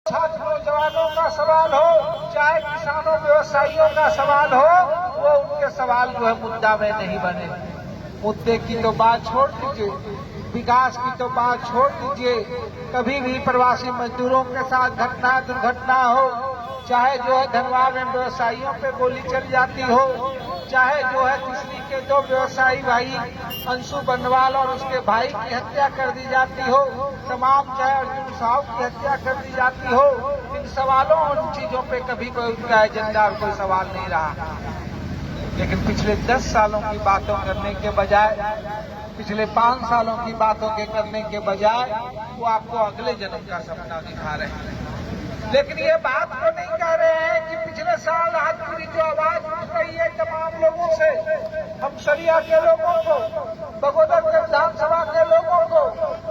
छात्र नौजवानों का सवाल हो, चाहे किसानों व्यवसायियों का सवाल हो, वो उनके सवाल जो है मुद्दा में नहीं बने। मुद्दे की तो बात छोड़ दीजिए, विकास की तो बात छोड़ दीजिए। कभी भी प्रवासी मजदूरों के साथ घटना दुर्घटना हो, चाहे जो है धनवार में व्यवसायियों पे गोली चल जाती हो, चाहे जो है तिसरी के दो व्यवसायी भाई अंशु बनवाल और उसके भाई की हत्या कर दी जाती हो, तमाम चाहे अर्जुन साहब की हत्या कर दी जाती हो, इन सवालों और इन चीजों पे कभी कोई उनका एजेंडा और कोई सवाल नहीं रहा। लेकिन पिछले 10 सालों की बातों करने के बजाय, पिछले 5 सालों की बातों के करने के बजाय वो आपको अगले जन्म का सपना दिखा रहे हैं। लेकिन ये बात तो नहीं कह रहे हैं कि पिछले साल आज पूरी जो आवाज उठ रही है तमाम लोगों से, हम सरिया के लोगों को, बगोदर के विधानसभा के लोगों को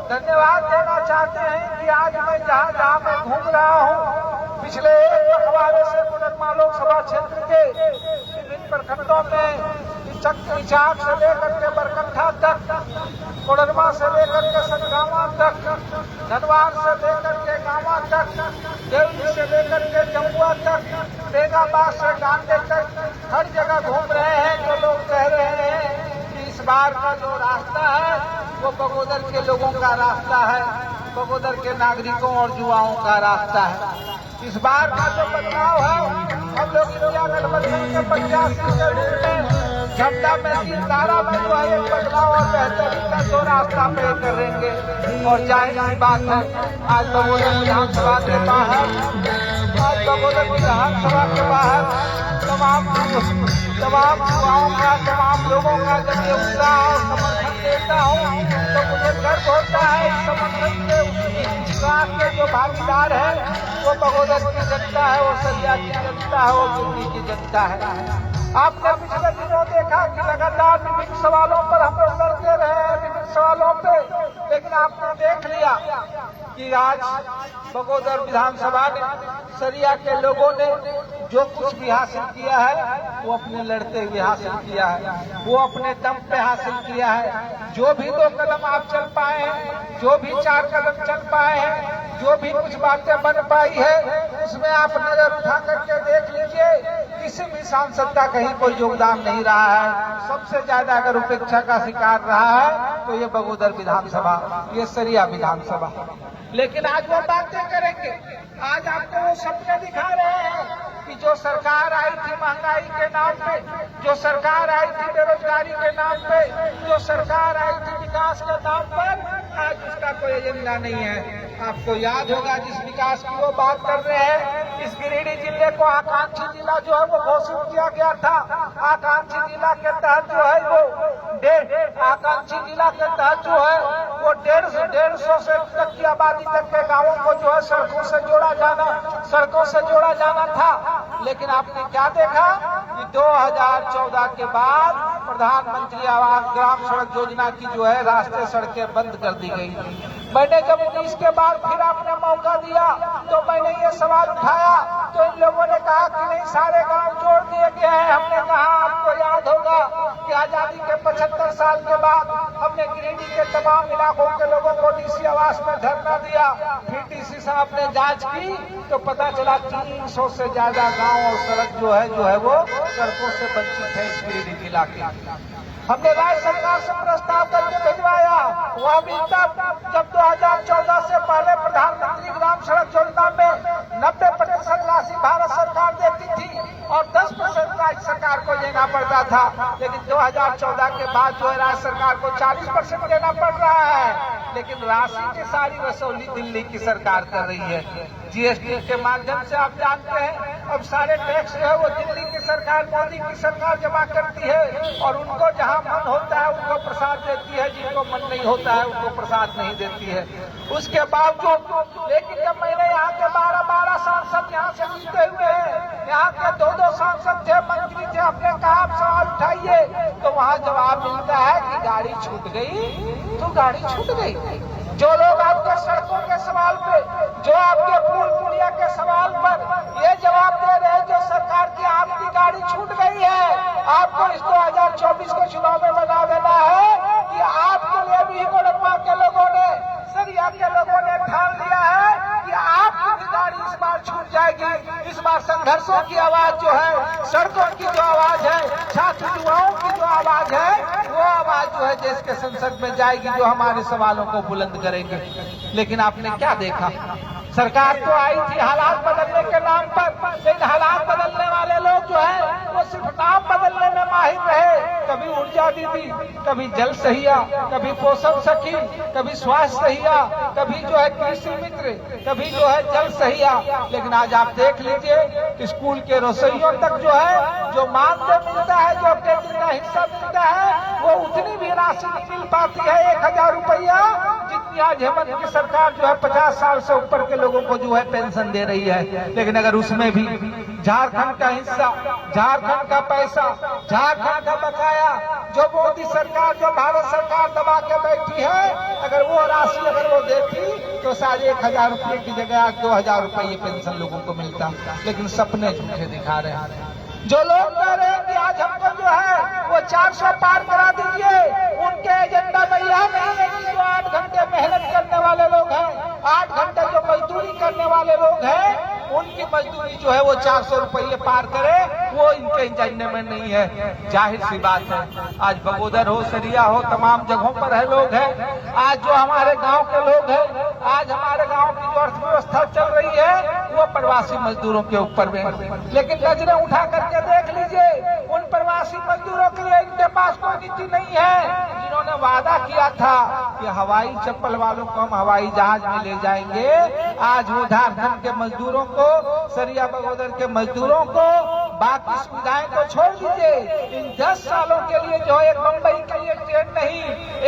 धन्यवाद देना चाहते हैं कि आज मैं जहां जहां मैं घूम रहा हूं, पिछले एक पखवाड़े से कोडरमा लोकसभा क्षेत्र के विभिन्न प्रखंडों में इचाक से लेकर के बरकट्ठा तक, कोडरमा से लेकर के संगावा तक, धनवार से लेकर के गांवा तक, देवली से लेकर के जमुआ तक, बेगाबाद से गांधे तक, हर जगह घूम रहे हैं। जो लोग कह रहे हैं कि इस बार का जो रास्ता है वो बगोदर के लोगों का रास्ता है, बगोदर के नागरिकों और युवाओं का रास्ता है। इस बार का जो बदलाव है, हम लोग इंडिया गठबंधन के 85 के रूप में झंडा में 3 तारा में जो है एक बदलाव और बेहतरी का जो रास्ता तय करेंगे। और जाहिर सी बात है, आज बगोदर विधानसभा के बाहर, आज बगोदर विधानसभा के बाहर तमाम युवाओं का, तमाम लोगों का जब ये उत्साह और समर्थन देता हूँ तो मुझे गर्व होता है। इस समर्थन के उत्साह के जो भागीदार है वो बगोदर की जनता है, वो सरिया की जनता है, वो दिल्ली की जनता है। आपने पिछले दिनों देखा कि लगातार विभिन्न सवालों पर हम लोग लड़ते रहे हैं, विभिन्न सवालों पे, लेकिन आपने देख लिया कि आज बगोदर विधानसभा ने, सरिया के लोगों ने जो कुछ भी हासिल किया है वो अपने लड़ते हुए हासिल किया है, वो अपने दम पे हासिल किया है। जो भी 2 कदम आप चल पाए हैं, जो भी 4 कदम चल पाए हैं, जो भी कुछ बातें बन पाई है, उसमें आप नजर उठा करके देख लीजिए, किसी भी सांसद का कहीं कोई योगदान नहीं रहा है। सबसे ज्यादा अगर उपेक्षा का शिकार रहा है तो ये बगोदर विधानसभा, ये सरिया विधानसभा। लेकिन आज वो बातें करेंगे, आज आपको वो सपने दिखा रहे हैं कि जो सरकार आई थी महंगाई के नाम पे, जो सरकार आई थी बेरोजगारी के नाम पे, जो सरकार आई थी विकास के नाम पर, आज उसका कोई एजेंडा नहीं है। आपको याद होगा जिस विकास की वो बात कर रहे हैं, इस गिरिडीह जिले को आकांक्षी जिला जो है वो घोषित किया गया था। आकांक्षी जिला के तहत जो है वो आकांक्षी जिला के तहत जो है वो 150 से तक की आबादी तक के गांवों को जो है सड़कों से जोड़ा जाना था। लेकिन आपने क्या देखा कि 2014 के बाद प्रधानमंत्री आवास ग्राम सड़क योजना की जो है राष्ट्रीय सड़कें बंद कर दी गई। मैंने जब 19 के बाद फिर आपने मौका दिया तो मैंने ये सवाल उठाया, तो इन लोगों ने कहा कि नहीं, सारे गांव जोड़ दिए गए हैं। हमने कहा, आपको याद होगा कि आजादी के 75 साल के बाद हमने गिरिडीह के तमाम इलाकों के लोगों को डीसी आवास में धरना दिया। फिर डीसी साहब ने जांच की तो पता चला 300 से ज्यादा गांव और सड़क जो है वो सड़कों से वंचित है इस गिरिडीह इलाके। हमने राज्य सरकार से प्रस्ताव करके भिजवाया, वह भी तब जब 2014 से पहले प्रधानमंत्री ग्राम सड़क योजना में 90% राशि भारत सरकार देती थी और 10% राज्य सरकार को देना पड़ता था। लेकिन 2014 के बाद जो है राज्य सरकार को 40% देना पड़ रहा है। लेकिन राशि की सारी वसूली दिल्ली की सरकार कर रही है। जीएसटी के माध्यम से आप जानते हैं अब सारे टैक्स जो है वो दिल्ली की सरकार, मोदी की सरकार जमा करती है और उनको जहां मन होता है उनको प्रसाद देती है, जिनको मन नहीं होता है उनको प्रसाद नहीं देती है। उसके बावजूद लेकिन जब मैंने यहाँ के 12 सांसद यहाँ से जीते हुए हैं, यहाँ के 2 सांसद थे, मंत्री थे, अपने कहा आप सवाल उठाइए तो वहाँ जवाब मिलता है कि गाड़ी छूट गई तो गाड़ी छूट गई। जो लोग आपके सड़कों के सवाल पे, जो आपके पुल पुलिया के सवाल पर ये जवाब दे रहे हैं जो सरकार की आपकी गाड़ी छूट गई है, आपको इस 2024 के चुनाव में बना देना है कि आपके लिए भी कोडरमा के लोगों ने, सरिया के लोगों ने ठान लिया है कि आपकी गाड़ी बार संघर्षों की आवाज जो है, सड़कों की जो आवाज है, छात्र युवाओं की जो आवाज है, वो आवाज जो है देश के संसद में जाएगी, जो हमारे सवालों को बुलंद करेंगे। लेकिन आपने क्या देखा, सरकार तो आई थी हालात बदलने के नाम पर, लेकिन हालात बदलने वाले लोग जो है वो सिर्फ नाम बदलने में माहिर रहे। कभी ऊर्जा दीदी, कभी जल सहिया, कभी पोषण सखी, कभी स्वास्थ्य सहिया, कभी जो है कृषि मित्र, कभी जो है जल सहिया। लेकिन आज आप देख लीजिए, स्कूल के रसोइयों तक जो है जो मानदेय मिलता है, जो कैंटीन का हिस्सा मिलता है, वो उतनी भी राशि नहीं मिल पाती है, 1000 रुपया, जितनी आज हेमंत की सरकार जो है 50 साल से ऊपर के लोगों को जो है पेंशन दे रही है। लेकिन अगर उसमें भी झारखंड का हिस्सा, झारखंड का पैसा, झारखंड का बकाया जो मोदी सरकार, जो भारत सरकार दबा के बैठी है, अगर वो राशि अगर वो देती तो शायद 1000 रुपये की जगह 2000 रुपये पेंशन लोगों को मिलता। लेकिन सपने झूठे दिखा रहे हैं। जो लोग कह रहे हैं कि आज हमको जो है वो 400 पार करा दीजिए, उनके एजेंडा में यह नहीं है कि जो 8 घंटे मेहनत करने वाले लोग हैं, 8 घंटे जो मजदूरी करने वाले लोग हैं, उनकी मजदूरी जो है वो 400 रुपये पार करे, वो इनके एजेंडे में नहीं है। जाहिर सी बात है, आज बगोदर हो, सरिया हो, तमाम जगहों पर है लोग हैं। आज जो हमारे गांव के लोग हैं, आज हमारे गांव की जो अर्थव्यवस्था चल रही है वो प्रवासी मजदूरों के ऊपर में। लेकिन नजरें उठा करके देख लीजिए, उन प्रवासी मजदूरों के लिए इनके पास कोई नीति नहीं है। जिन्होंने वादा किया था कि हवाई चप्पल वालों को हम हवाई जहाज में ले जाएंगे, आज वो झारखंड के मजदूरों को, सरिया बगोदर के मजदूरों को, बाकी सुविधाएं तो छोड़ दीजिए, इन 10 सालों के लिए जो एक मुंबई के लिए ट्रेन नहीं,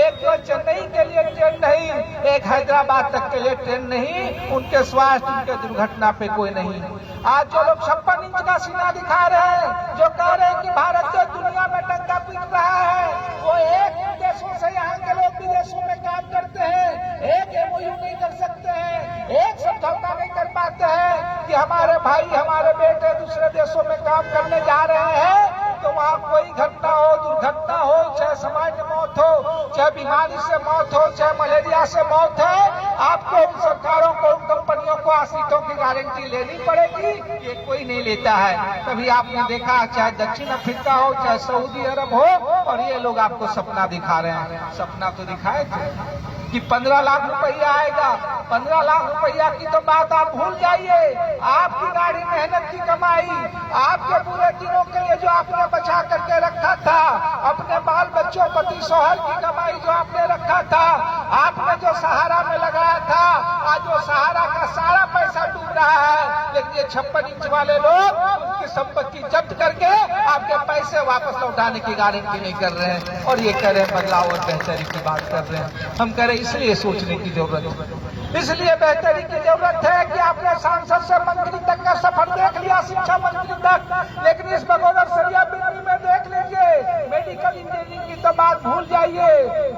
एक जो चेन्नई के लिए ट्रेन नहीं, एक हैदराबाद तक के लिए ट्रेन नहीं, उनके स्वास्थ्य, उनके दुर्घटना पे कोई नहीं। आज जो लोग 56 इंच का सीना दिखा रहे हैं, जो कह रहे हैं कि भारत जो दुनिया में डंका पीट रहा है, वो एक देशों से यहाँ के लोग विदेशों में काम करते हैं, एक MOU नहीं कर सकते हैं, एक समझौता नहीं कर पाते हैं कि हमारे भाई, हमारे बेटे दूसरे देशों में काम करने जा रहे हैं, तो वहाँ कोई घटना हो, दुर्घटना हो, चाहे सामान्य मौत हो, चाहे बीमारी से मौत हो, चाहे मलेरिया से मौत है, आपको उन सरकारों को, उन कंपनियों को सीटों की गारंटी लेनी पड़ेगी। ये कोई नहीं लेता है। तभी आपने देखा, चाहे दक्षिण अफ्रीका हो, चाहे सऊदी अरब हो, और ये लोग आपको सपना दिखा रहे हैं। सपना तो दिखाए थे कि 15 लाख रुपया आएगा, 15 लाख रुपया की तो बात आप भूल जाइए। आपकी गाड़ी मेहनत की कमाई, आपके पूरे दिनों के लिए जो आपने बचा करके रखा था, अपने बाल बच्चों, पति शौहर की कमाई जो आपने रखा था, आपने जो सहारा में लगाया था, आज वो सहारा का सारा पैसा डूब रहा है। लेकिन ये 56 इंच वाले लोग उनकी संपत्ति जब्त करके आपके पैसे वापस लौटाने की गारंटी नहीं कर रहे हैं, और ये कह रहे हैं बदलाव और बेहतरी की बात कर रहे हैं। हम कह रहे इसलिए सोचने की जरूरत है, इसलिए बेहतरी की जरूरत है कि आपने सांसद से मंत्री तक का सफर देख लिया, शिक्षा मंत्री तक, लेकिन इस बगोदर सरिया बिक्री में देख लीजिए, मेडिकल इंजीनियरिंग की तो बात भूल जाइए,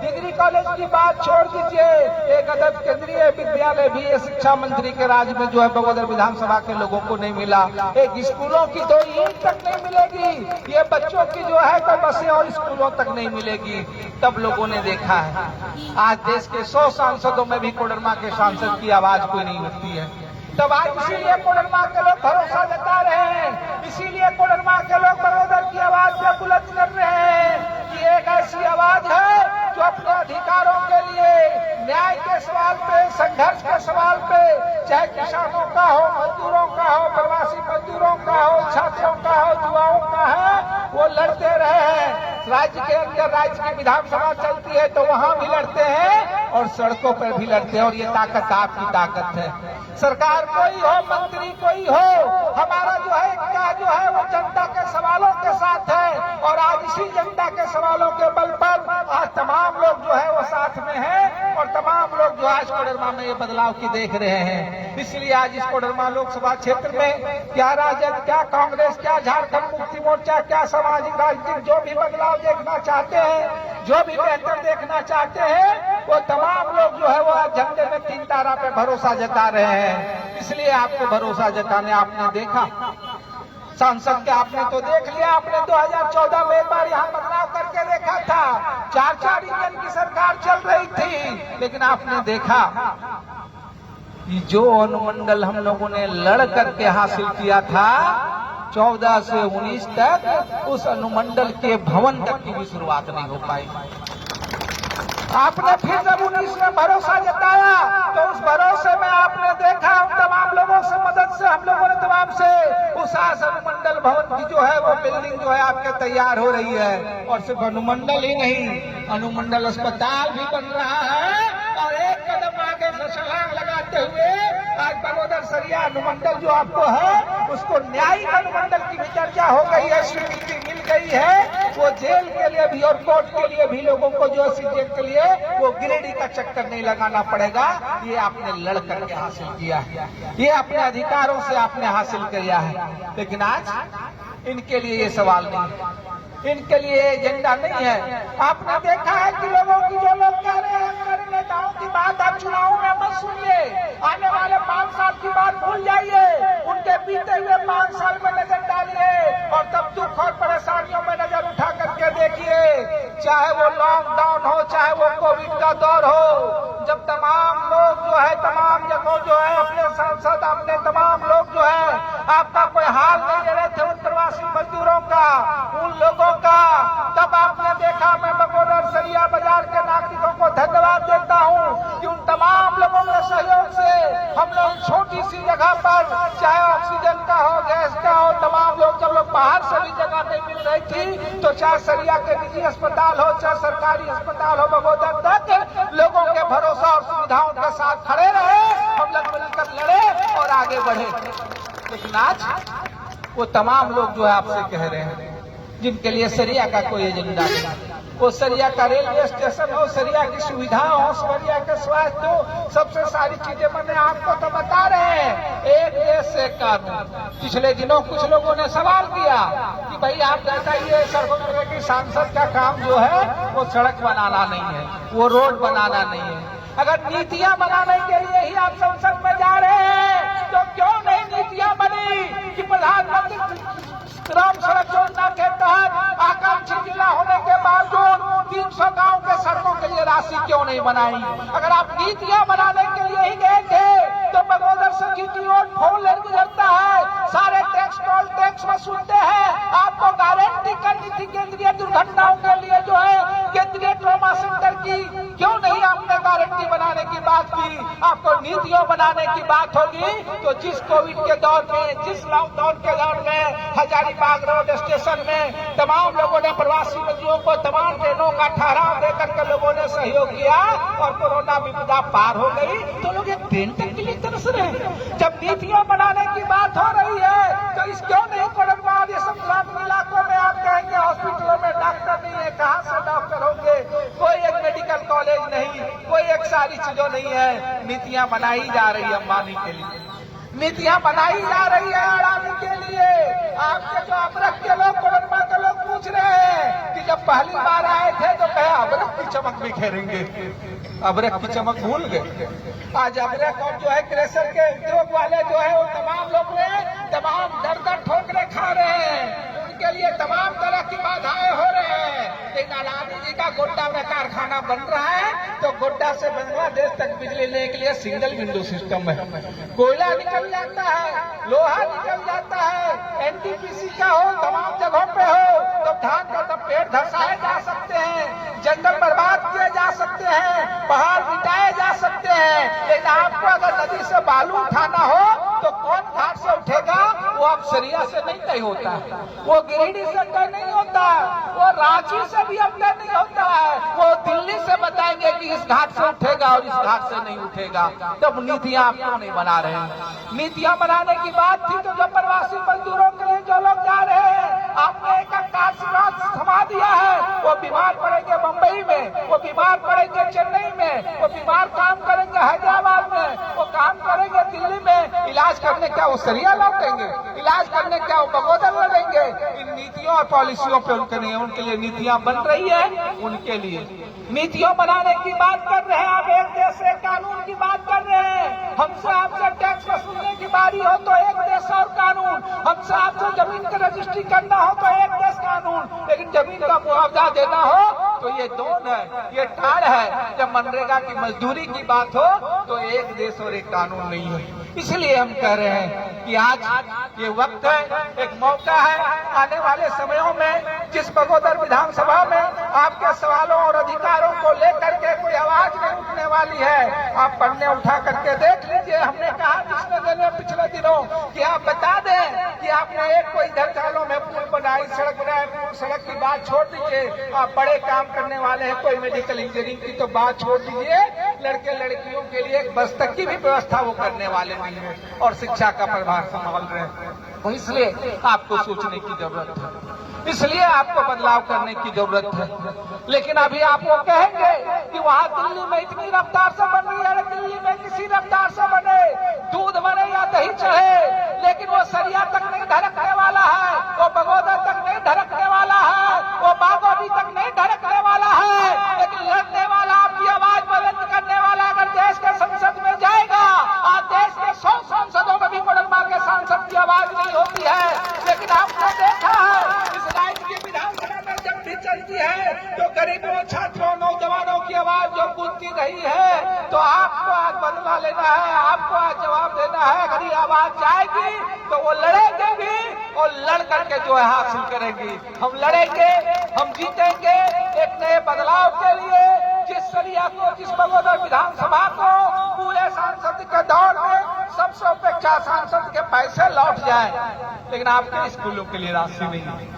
डिग्री कॉलेज की बात छोड़ दीजिए, एक अदब केंद्रीय विद्यालय भी ये शिक्षा मंत्री के राज में जो है बगोदर विधानसभा के लोगों को नहीं मिला। एक स्कूलों की तो ईंट तक नहीं मिलेगी, ये बच्चों की जो है तो बसें और स्कूलों तक नहीं मिलेगी। तब लोगों ने देखा है, आज देश के 100 सांसदों में भी कोडरमा के सांसद की आवाज कोई नहीं उठती है। तब आज इसीलिए कोडरमा के लोग भरोसा जता रहे हैं, इसीलिए कोडरमा के लोग बगोदर की आवाज पे बुलंद कर रहे हैं कि एक ऐसी आवाज है जो अपने अधिकारों के लिए, न्याय के सवाल पे, संघर्ष के सवाल पे, चाहे किसानों का हो, मजदूरों का हो, प्रवासी मजदूरों का हो, छात्रों का हो, युवाओं का है, वो लड़ते रहे हैं। राज्य के अंदर राज्य की विधानसभा चलती है तो वहां भी लड़ते हैं और सड़कों पर भी लड़ते हैं, और ये ताकत आपकी ताकत है। सरकार कोई हो, मंत्री कोई हो, हमारा जो है क्या जो है वो जनता के सवालों के साथ है, और आज इसी जनता के सवालों के बल पर आज तमाम लोग जो है वो साथ में हैं, और तमाम लोग जो आज कोडरमा में ये बदलाव की देख रहे हैं। इसलिए आज इस कोडरमा लोकसभा क्षेत्र में क्या राजद, क्या कांग्रेस, क्या झारखंड मुक्ति मोर्चा, क्या सामाजिक राजनीतिक जो भी बदलाव देखना चाहते हैं, जो भी बेहतर देखना चाहते हैं, वो तमाम लोग जो है वो आज झंडे में 3 तारा पे भरोसा जता रहे हैं। इसलिए आपको भरोसा जताने, आपने देखा सांसद के, आपने तो देख लिया, आपने 2014 में एक बार यहाँ बदलाव करके देखा था, 4-4 इंजन की सरकार चल रही थी, लेकिन आपने देखा कि जो अनुमंडल हम लोगों ने लड़ करके हासिल किया था 14 से 19 तक, उस अनुमंडल के भवन तक की भी शुरुआत नहीं हो पाई। आपने फिर जब 19 में भरोसा जताया तो उस भरोसे में आपने देखा हम तमाम लोगों से मदद से, हम लोगों ने तमाम से उस अनुमंडल भवन की जो है वो बिल्डिंग जो है आपके तैयार हो रही है। और सिर्फ अनुमंडल ही नहीं, अनुमंडल अस्पताल भी बन रहा है। और एक कदम आगे से छलांग लगाते हुए आज बगोदर सरिया अनुमंडल जो आपको है उसको न्यायिक अनुमंडल की भी चर्चा हो गई है, स्वीकृति मिल गई है। वो जेल के लिए भी और कोर्ट के लिए भी लोगों को जो सीजेल के लिए वो गिरिडीह का चक्कर नहीं लगाना पड़ेगा। ये आपने लड़ करके हासिल किया है, ये अपने अधिकारों से आपने हासिल किया है। लेकिन आज इनके लिए ये सवाल नहीं है, इनके लिए एजेंडा नहीं है। आपने देखा है कि लोगों की जो लोग कह रहे हैं हमारे नेताओं की बात आप चुनाव में मत सुनिए, आने वाले 5 साल की बात भूल जाइए, उनके बीते हुए 5 साल में नजर डालिए और तब दुख और परेशानियों में नजर उठा करके देखिए। चाहे वो लॉकडाउन हो, चाहे वो कोविड का दौर हो, जब तमाम लोग जो है तमाम जगहों जो है अपने सांसद अपने तमाम लोग जो है आपका कोई हाल नहीं ले रहे थे उन प्रवासी मजदूरों का, उन लोगों का, तब आपने देखा। मैं बगोदर सरिया बाजार के नागरिकों को धन्यवाद देता हूं कि उन तमाम लोगों के सहयोग से हम लोग छोटी सी जगह पर, चाहे ऑक्सीजन का हो, गैस का हो, तमाम लोग जब लोग बाहर से भी जगह नहीं मिल रही थी तो चाहे सरिया के निजी अस्पताल हो, चाहे सरकारी अस्पताल हो, बगोदर तक लोगों के भरोसा और सुविधाओं के साथ खड़े रहे, हम लोग मिलकर लड़े और आगे बढ़े। लेकिन आज वो तमाम लोग जो है आपसे कह रहे हैं जिनके लिए सरिया का कोई एजेंडा नहीं, वो सरिया का रेलवे स्टेशन हो, सरिया की सुविधा हो, सरिया के स्वास्थ्य हो, सबसे सारी चीजें मैंने आपको तो बता रहे हैं। एक देश से कानून। पिछले दिनों कुछ लोगों ने सवाल किया कि भाई आप बताइए सरकार की सांसद का काम जो है वो सड़क बनाना नहीं है, वो रोड बनाना नहीं है। अगर नीतियां बनाने के लिए ही आप संसद में जा रहे हैं तो क्यों नहीं नीतियां बनी कि प्रधानमंत्री ग्राम सड़क योजना के तहत आकांक्षी जिला होने के बावजूद 300 गांव के सड़कों के लिए राशि क्यों नहीं बनाई? अगर आप नीतियां बनाने के लिए ही गए थे तो बगोदर से जीटी रोड 4 लेन गुजरता है, सारे टैक्स टोल टैक्स वसूलते हैं। आपको गारंटी करनी थी केंद्रीय दुर्घटनाओं के लिए जो है केंद्रीय ट्रॉमा सेंटर की, क्यों नहीं आपने गारंटी बनाने की बात की? आपको नीतियों बनाने की बात होगी तो जिस कोविड के दौर में, जिस लॉकडाउन के दौर में हजारीबाग रोड स्टेशन में तमाम लोगों ने प्रवासी मजदूरों को तमाम ट्रेनों का ठहराव देकर के लोगों ने सहयोग किया और कोरोना विपदा पार हो गई तो लोग एक ट्रेन तक के लिए तरस रहे हैं। जब नीतियों बनाने की बात हो रही है तो इस क्यों नहीं कोरोना ये सब ग्रामीण इलाकों में आप कहेंगे हॉस्पिटलों में डॉक्टर नहीं है, कहाँ से डॉक्टर होंगे? कोई एक मेडिकल कॉलेज नहीं, कोई एक सारी चीजों नहीं है। नीतियां बनाई जा रही है अंबानी के लिए, नीतियां बनाई जा रही है अडानी के लिए। आपके जो अबरख के लोग, कोडरमा के लोग पूछ रहे हैं कि जब पहली बार आए थे तो कहे अबरख की चमक बिखेरेंगे, अबरख की चमक भूल गए। आज अबरख और जो है क्रेशर के उद्योग वाले जो है वो तमाम लोग ने तमाम दर ठोकरे खा रहे हैं, उनके लिए तमाम तरह की बाधाएं हो रहे हैं। लेकिन अडानी जी का गोड्डा में कारखाना बन रहा है तो गोड्डा से बांग्लादेश तक बिजली लेने के लिए सिंगल विंडो सिस्टम है, कोयला निकल जाता है, लोहा निकल जाता है, एनटीपीसी का हो, तमाम जगहों पे हो तो धान का तो पेड़ धसाए जा सकते हैं, जंगल बर्बाद किए जा सकते हैं, पहाड़ मिटाए जा सकते हैं। लेकिन आपको अगर नदी से बालू उठाना हो तो कौन घाट से उठेगा? वो आप सरिया से नहीं तय होता है, वो गिरिडीह से तय नहीं होता, वो रांची से भी अब तय नहीं होता है, वो दिल्ली से बताएंगे कि इस घाट से उठेगा और इस घाट से नहीं उठेगा। तब नीतियां आप क्यों नहीं बना रहे हैं? नीतियां बनाने की बात थी तो जो प्रवासी मजदूरों के लिए जो लोग जा रहे हैं आपने एक कार्ड थमा दिया है, वो बीमार पड़ेंगे मुंबई में, वो बीमार पड़ेंगे चेन्नई में, वो बीमार काम करेंगे हैदराबाद में, वो काम करेंगे दिल्ली में, इलाज करने क्या वो सरिया लौटेंगे? इलाज करने क्या वो बगोदर लड़ेंगे? इन नीतियों और पॉलिसियों पे उनके नहीं, उनके लिए नीतियां बन रही है, उनके लिए नीतियों बनाने की बात कर रहे हैं। आप एक देश एक कानून की बात कर रहे हैं, हमसे आपसे टैक्स वसूलने की बारी हो तो एक देश और कानून, हमसे आपसे जमीन की रजिस्ट्री करना हो तो एक देश कानून, लेकिन जमीन का मुआवजा देना हो तो ये दोन है, ये ठाड़ है। जब मनरेगा की मजदूरी की बात हो तो एक देश और एक कानून नहीं है। इसलिए हम कह रहे हैं कि आज ये वक्त है, एक मौका है। आने वाले समयों में जिस बगोदर विधानसभा में आपके सवालों और अधिकारों को लेकर के कोई आवाज नहीं उठने वाली है, आप पढ़ने उठा करके देख लीजिए। हमने कहा पिछले दिनों कि आप बता दें कि आपने एक कोई इधर चालों में पुल बनाई, सड़क बनाए, सड़क की बात छोड़ दीजिए। आप बड़े काम करने वाले हैं, कोई मेडिकल इंजीनियरिंग की तो बात छोड़ दीजिए, लड़के लड़कियों के लिए एक बस तक की भी व्यवस्था वो करने वाले नहीं है और शिक्षा का प्रभार संभाल रहे हैं। तो इसलिए आपको सोचने की जरूरत है, इसलिए आपको बदलाव करने की जरूरत है। लेकिन अभी आप वो कहेंगे कि वहाँ दिल्ली में इतनी रफ्तार से बन रही है, दिल्ली में किसी रफ्तार से बने, दूध बने या दही चढ़े, लेकिन वो सरिया तक नहीं ढरकने वाला है, वो बगोदर तक नहीं ढरकने वाला है, वो बागोदी तक नहीं ढरकने वाला है। लेकिन लड़ने वाला, आपकी आवाज बुलंद करने वाला अगर देश के संसद में जाएगा, आज देश के 100 सांसदों में भी कोडरमा के सांसद की आवाज नहीं होती है। लेकिन आपने देखा है इस राज्य की विधानसभा में जब भी चलती है तो गरीबों, छात्रों, नौजवानों की आवाज जो गूंजती रही है, तो आपको आज बदला लेना है, आपको आज जवाब देना है। अगर ये आवाज जाएगी तो वो लड़ेंगे भी और लड़ करके जो है हासिल करेंगी। हम लड़ेंगे, हम जीतेंगे एक नए बदलाव के लिए। जिस सरिया को, जिस बगोदर विधानसभा को पूरे सांसद के दौर में सबसे अपेक्षा सांसद के पैसे लौट जाए, लेकिन आपके स्कूलों के लिए राशि नहीं है,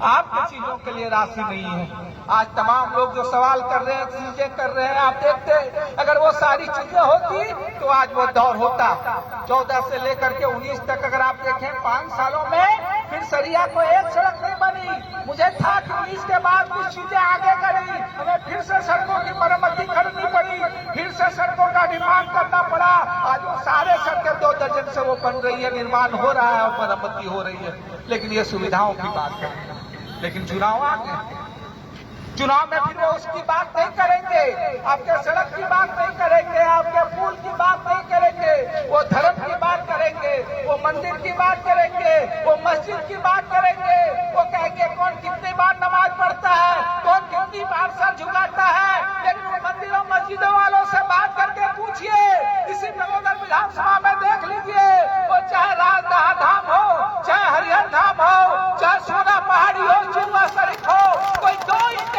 आपकी चीजों के लिए राशि नहीं है। आज तमाम लोग जो सवाल कर रहे हैं, चीजें कर रहे हैं, आप देखते अगर वो सारी चीजें होती तो आज वो दौर होता। 14 से लेकर के 19 तक अगर आप देखें 5 सालों में फिर सरिया को एक सड़क नहीं बनी। मुझे था कि 19 के बाद कुछ चीजें आगे करी, हमें फिर से सड़कों की मरम्मती करनी पड़ी, फिर से सड़कों का निर्माण करना पड़ा। आज वो सारे सड़कें 2 दर्जन से वो बन रही है, निर्माण हो रहा है और मरम्मती हो रही है। लेकिन ये सुविधाओं की बात है। लेकिन चुनाव आ गए, चुनाव में फिर वो उसकी बात नहीं करेंगे, आपके सड़क की बात नहीं करेंगे, आपके पुल की बात नहीं करेंगे, वो धर्म की बात करेंगे, वो मंदिर की बात करेंगे, वो मस्जिद की बात करेंगे। वो कहेंगे कौन कितनी बार नमाज पढ़ता है, कौन कितनी बार सर झुकाता है। लेकिन वो मंदिरों मस्जिदों वालों से बात करके पूछिए, इसी बगोदर विधानसभा में देख लीजिए, वो चाहे राजदहा धाम हो, चाहे हरिहर धाम हो, चाहे सोना पहाड़ी हो, जुम्मा शरीफ हो, कोई 2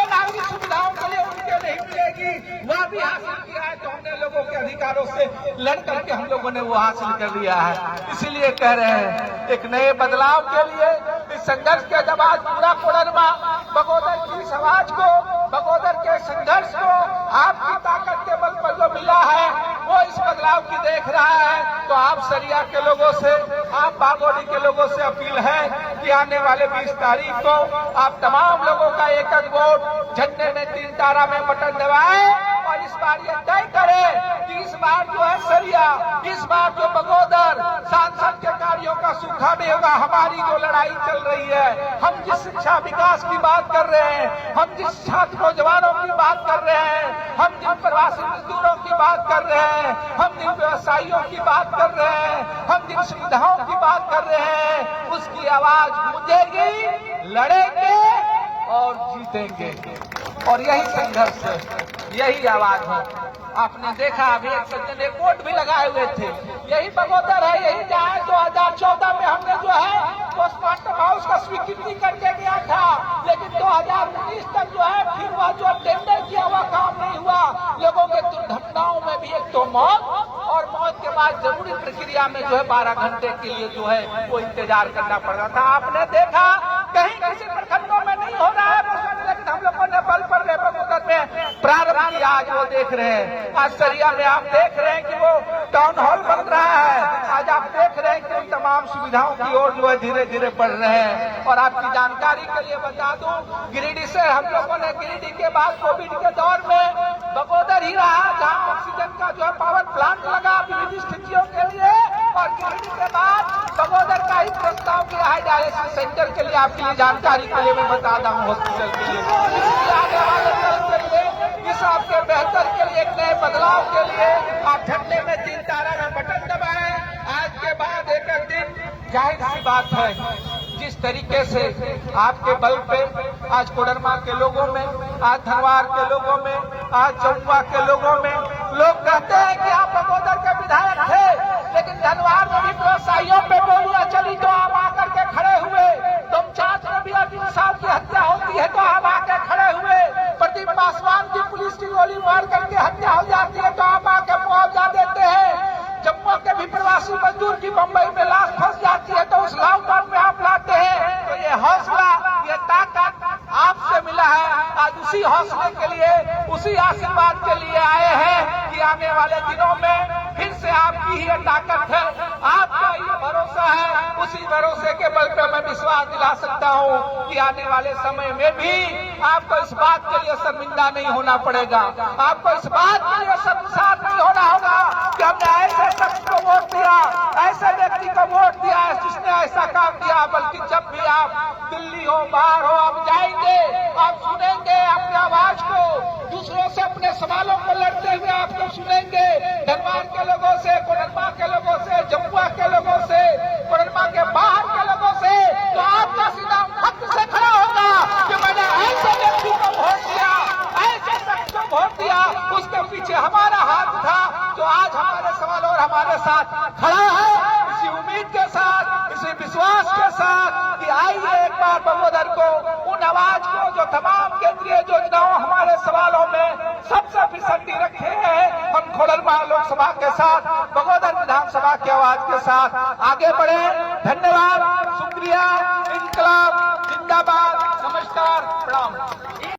नागरिक सुविधाओं के लिए उनके नहीं मिलेगी। वह भी हासिल किया है तो हमने लोगों के अधिकारों से लड़ करके हम लोगों ने वो हासिल कर लिया है। इसीलिए कह रहे हैं एक नए बदलाव के लिए इस संघर्ष के जब आज पूरा कोडरमा बगोदर की समाज को, बगोदर के संघर्ष को आपकी ताकत के बल पर जो मिला है वो इस बदलाव की देख रहा है। तो आप सरिया के लोगों से, आप बागोदी के लोगों से अपील है कि आने वाले 20 तारीख को आप तमाम लोगों का एक वोट झंडे में 3 तारा में बटन दबाएं और इस बार ये तय करें कि इस बार जो है सरिया, इस बार जो बगोदर सांसद के कार्यों का सूखा नहीं होगा। हमारी जो लड़ाई चल रही है, हम जिस शिक्षा विकास की बात कर रहे हैं, हम जिस छात्र नौजवानों की बात कर रहे हैं, हम जिन प्रवासी मजदूरों की बात कर रहे हैं, हम जिन व्यवसायियों की बात कर रहे हैं, हम जिन सुविधाओं की बात कर रहे हैं, उसकी आवाज गूंजेगी, लड़ेंगे और जीतेंगे। और यही संघर्ष है, यही आवाज है। आपने देखा अभी एक सज्जन ने कोट भी लगाए हुए थे, यही बगोदर है, यही जहाँ 2014 में हमने जो है पोस्टमार्टम हाउस का स्वीकृति करके गया था। लेकिन 2019 तक जो है फिर वह जो टेंडर किया हुआ काम नहीं हुआ। लोगों के दुर्घटनाओं में भी एक तो मौत और मौत के बाद जरूरी प्रक्रिया में जो है 12 घंटे के लिए जो है वो इंतजार करना पड़ रहा था। आपने देखा कहीं किसी प्रखंडों में नहीं हो रहा है, लेकिन हम लोगों ने बल पर बगोदर में प्रारंभ किया। आज वो देख रहे हैं, आज सरिया में आप देख रहे हैं कि वो टाउन हॉल बन रहा है। आज आप देख रहे हैं कि उन तमाम सुविधाओं की ओर जो है धीरे धीरे बढ़ रहे हैं। और आपकी जानकारी के लिए बता दूं, गिरिडीह से हम लोगों ने, गिरिडीह के बाद कोविड के दौर में बगोदर ही रहा जहाँ ऑक्सीजन का जो है पावर प्लांट लगा विभिन्न स्थितियों के लिए। और गिरिडीह के बाद बगोदर का ही प्रस्ताव किया है डायलिसिस सेंटर के लिए। आपके लिए जानकारी के लिए मैं बता दूं, हॉस्पिटल के लिए, आने वाले कल के लिए, इस आपके बेहतर के लिए, एक नए बदलाव के लिए आप झंडे में 3 तारा में बटन दबाएं। आज के बाद एक दिन जाहिर सी बात है, जिस जिस तरीके से आपके बल पे आज कोडरमा के लोगों में, आज धनवार के लोगों में, आज जमुआ के लोगों में लोग कहते हैं कि आप बगोदर के विधायक थे, लेकिन धनवार में भी व्यवसायियों पे गोलियां चली तो आप आकर के खड़े हुए। तुमचांच में भी अजीत साहब की हत्या होती है तो आप आके खड़े हुए। प्रदीप पासवान की पुलिस की गोली मार करके हत्या हो जाती है तो आप आके मुआवजा देते हैं। जम्मू के भी प्रवासी मजदूर की बंबई में लाश फंस जाती है तो उस लॉकडाउन में आप लाते हैं। तो ये हौसला, ये ताकत आपसे मिला है। आज उसी हौसले के लिए, उसी आशीर्वाद के लिए आए हैं कि आने वाले दिनों में फिर से आपकी ही ताकत है, आपका ये भरोसा है। उसी भरोसे के बल पर मैं विश्वास दिला सकता हूँ कि आने वाले समय में भी आपको इस बात के लिए शर्मिंदा नहीं होना पड़ेगा। आपको इस बात के लिए शर्मसार नहीं होना होगा कि हमने ऐसे शख्स को वोट दिया, ऐसे व्यक्ति को वोट दिया है जिसने ऐसा काम किया। बल्कि जब भी आप दिल्ली हो, बाहर हो, आप जाएंगे, आप सुनेंगे अपनी आवाज को, दूसरों से अपने सवालों को लड़ते हुए आपको सुनेंगे। धनवार के लोगों से, कोडरमा के लोगों से, जमुआ के लोगों से, कोडरमा के बाहर के लोगों से, तो आपका सीधा फख्र से खड़ा होगा कि मैंने ऐसे व्यक्ति को वोट दिया, ऐसे शख्स को वोट दिया। उसके पीछे हमारा हाथ था जो आज हमारे सवाल और हमारे साथ खड़ा है। इसी उम्मीद के साथ, इसी विश्वास के साथ कि आइए एक बार बगोदर को, उन आवाज को जो तमाम केंद्रीय योजनाओं हमारे सवालों में सबसे फिसड्डी रखे हैं, हम कोडरमा लोकसभा के साथ, बगोदर विधानसभा की आवाज के साथ आगे बढ़े। धन्यवाद, शुक्रिया, इंकलाब जिंदाबाद, नमस्कार, प्रणाम।